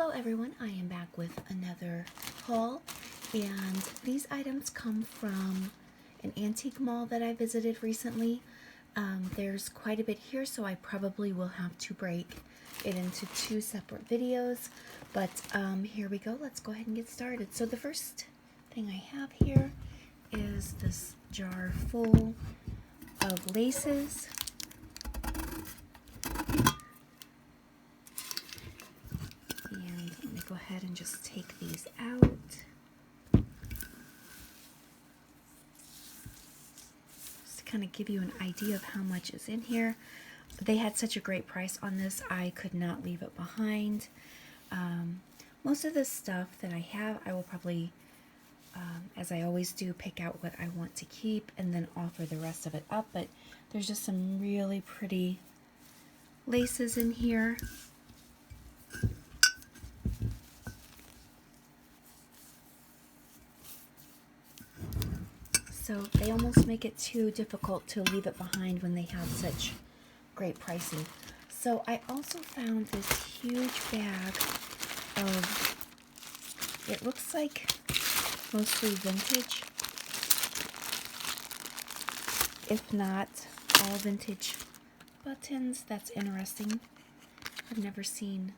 Hello everyone, I am back with another haul, and these items come from an antique mall that I visited recently. There's quite a bit here, so I probably will have to break it into two separate videos, but here we go. Let's go ahead and get started. So the first thing I have here is this jar full of laces. Go ahead and just take these out. Just to kind of give you an idea of how much is in here. They had such a great price on this, I could not leave it behind. Most of the stuff that I have, I will probably, as I always do, pick out what I want to keep and then offer the rest of it up. But there's just some really pretty laces in here. So they almost make it too difficult to leave it behind when they have such great pricing. So I also found this huge bag of, it looks like mostly vintage, if not all vintage buttons. That's interesting. I've never seen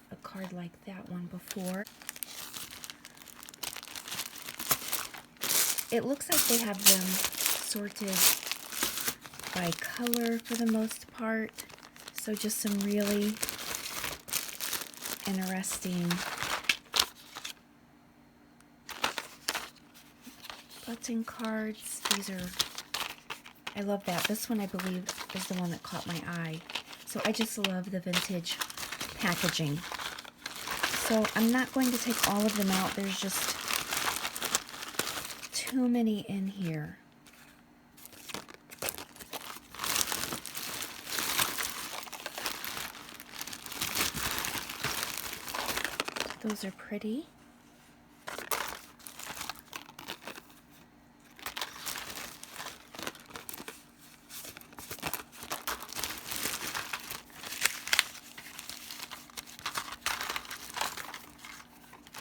a card like that one before. It looks like they have them sorted by color for the most part. So just some really interesting button cards. These are, I love that. This one, I believe, is the one that caught my eye. So I just love the vintage packaging. So I'm not going to take all of them out. There's just too many in here. Those are pretty.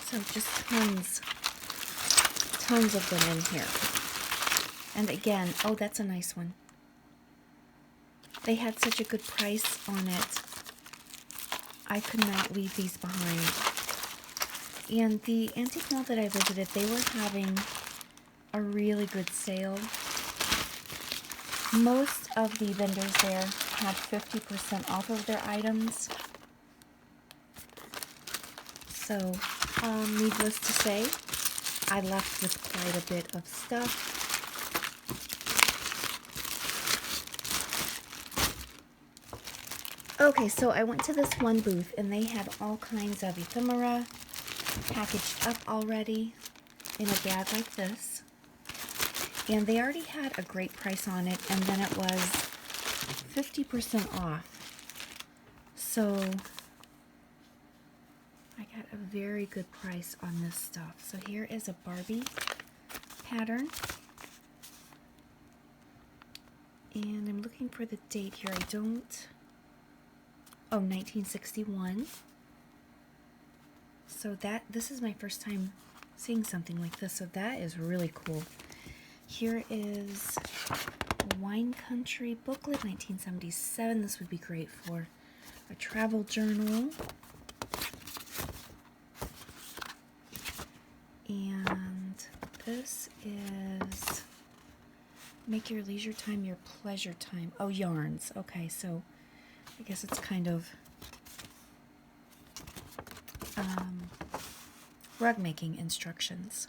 So just tons of them in here. And again, oh, that's a nice one. They had such a good price on it. I could not leave these behind. And the antique mall that I visited, they were having a really good sale. Most of the vendors there had 50% off of their items. So, needless to say, I left with quite a bit of stuff. Okay, so I went to this one booth and they had all kinds of ephemera packaged up already in a bag like this. And they already had a great price on it, and then it was 50% off. So I got a very good price on this stuff. So here is a Barbie pattern. And I'm looking for the date here. I don't... Oh, 1961. So this is my first time seeing something like this. So that is really cool. Here is Wine Country booklet, 1977. This would be great for a travel journal. And this is Make Your Leisure Time Your Pleasure Time. Oh, yarns. Okay, so I guess it's kind of rug making instructions.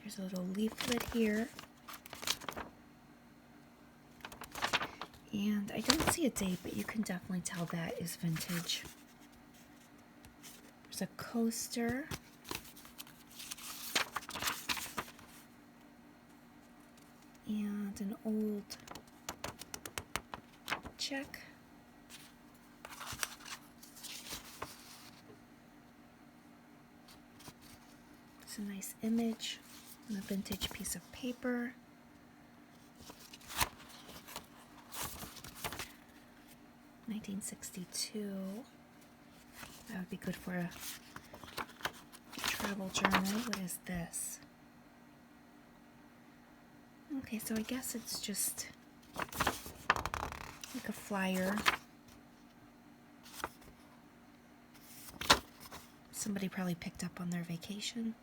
There's a little leaflet here. And I don't see a date, but you can definitely tell that is vintage. There's a coaster. And an old check. It's a nice image. and a vintage piece of paper. $1962. That would be good for a travel journal. What is this? Okay, so I guess it's just like a flyer. Somebody probably picked up on their vacation.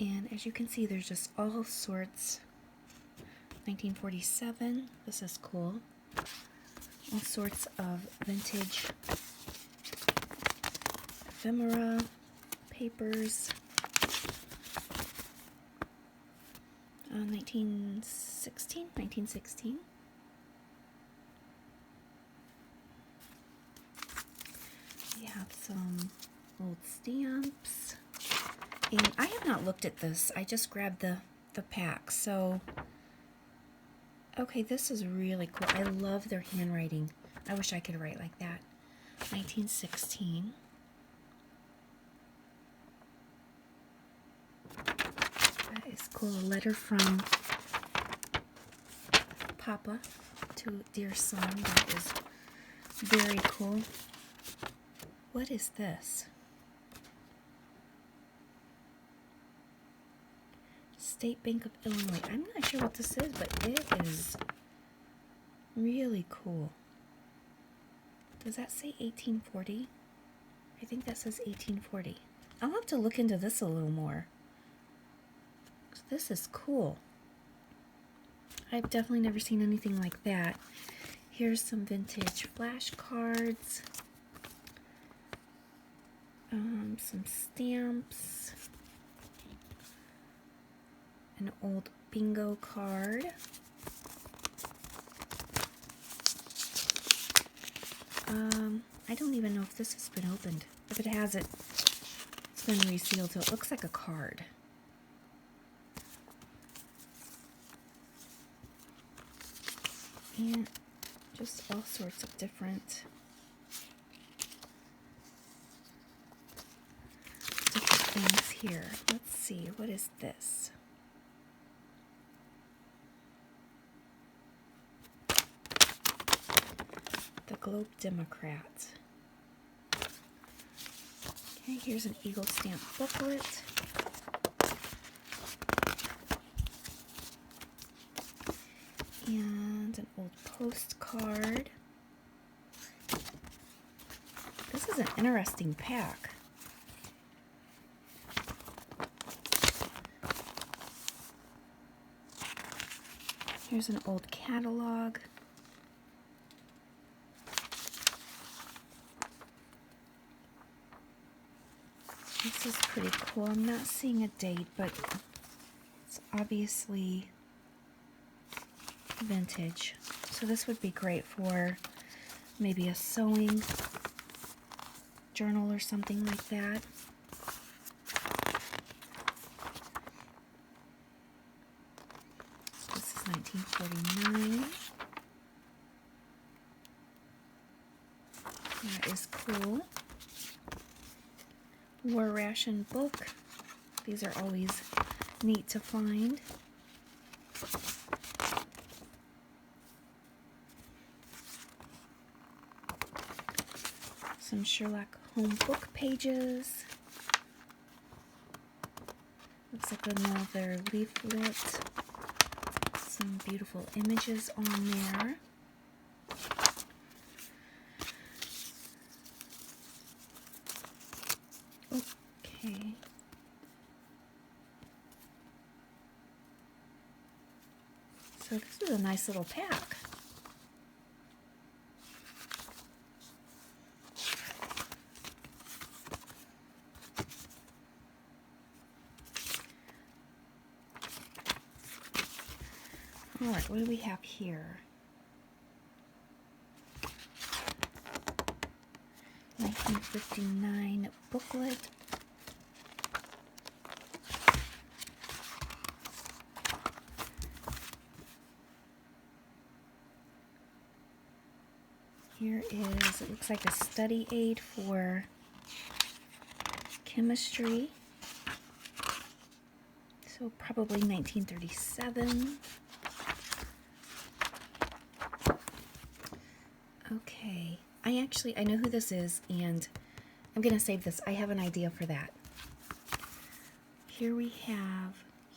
And as you can see, there's just all sorts. 1947, this is cool. All sorts of vintage ephemera, papers. 1916. We have some old stamps. And I have not looked at this. I just grabbed the pack. So, okay, this is really cool. I love their handwriting. I wish I could write like that. 1916. That is cool. A letter from Papa to dear son. That is very cool. What is this? State Bank of Illinois. I'm not sure what this is, but it is really cool. Does that say 1840? I think that says 1840. I'll have to look into this a little more. This is cool. I've definitely never seen anything like that. Here's some vintage flashcards. Some stamps. An old bingo card. I don't even know if this has been opened. If it hasn't, it's been resealed, so it looks like a card. And just all sorts of different things here. Let's see, what is this? The Globe Democrat. Okay, here's an Eagle stamp booklet. And an old postcard. This is an interesting pack. Here's an old catalog. This is pretty cool. I'm not seeing a date, but it's obviously vintage. So this would be great for maybe a sewing journal or something like that. This is 1949. That is cool. War ration book. These are always neat to find. Some Sherlock Holmes book pages. Looks like another leaflet. Some beautiful images on there. Okay. So this is a nice little pack. All right, what do we have here? 1959 booklet. Here is, it looks like a study aid for chemistry. So probably 1937. Okay, I know who this is, and I'm gonna save this. I have an idea for that. Here we have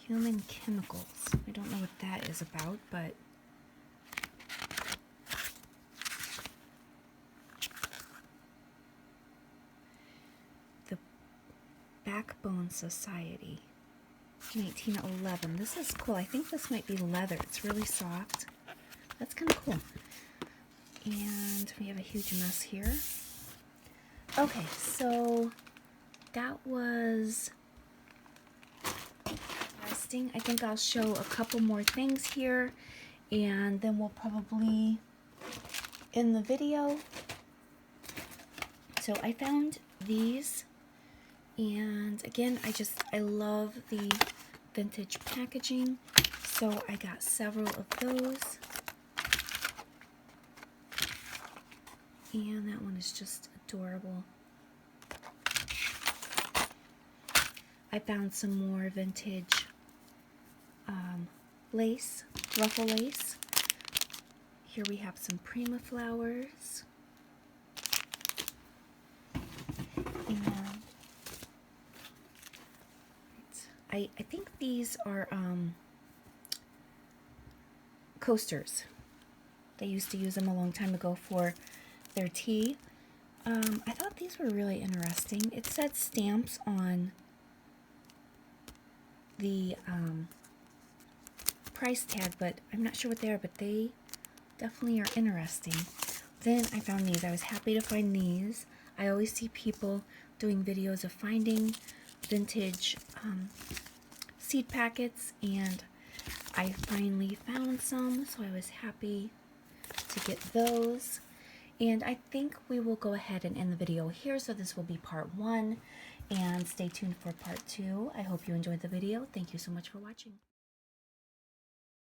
human chemicals. I don't know what that is about, but the Backbone Society, 1911. This is cool. I think this might be leather. It's really soft. That's kind of cool. And we have a huge mess here. Okay, so that was interesting. I think I'll show a couple more things here, and then we'll probably end the video. So I found these, and again, I love the vintage packaging, so I got several of those. And that one is just adorable. I found some more vintage lace, ruffle lace. Here we have some Prima flowers. And I think these are coasters. They used to use them a long time ago for their tea. I thought these were really interesting. It said stamps on the price tag, but I'm not sure what they are, but they definitely are interesting. Then I found these. I was happy to find these. I always see people doing videos of finding vintage seed packets, and I finally found some, so I was happy to get those. And I think we will go ahead and end the video here, so this will be part 1, and stay tuned for part 2. I hope you enjoyed the video. Thank you so much for watching.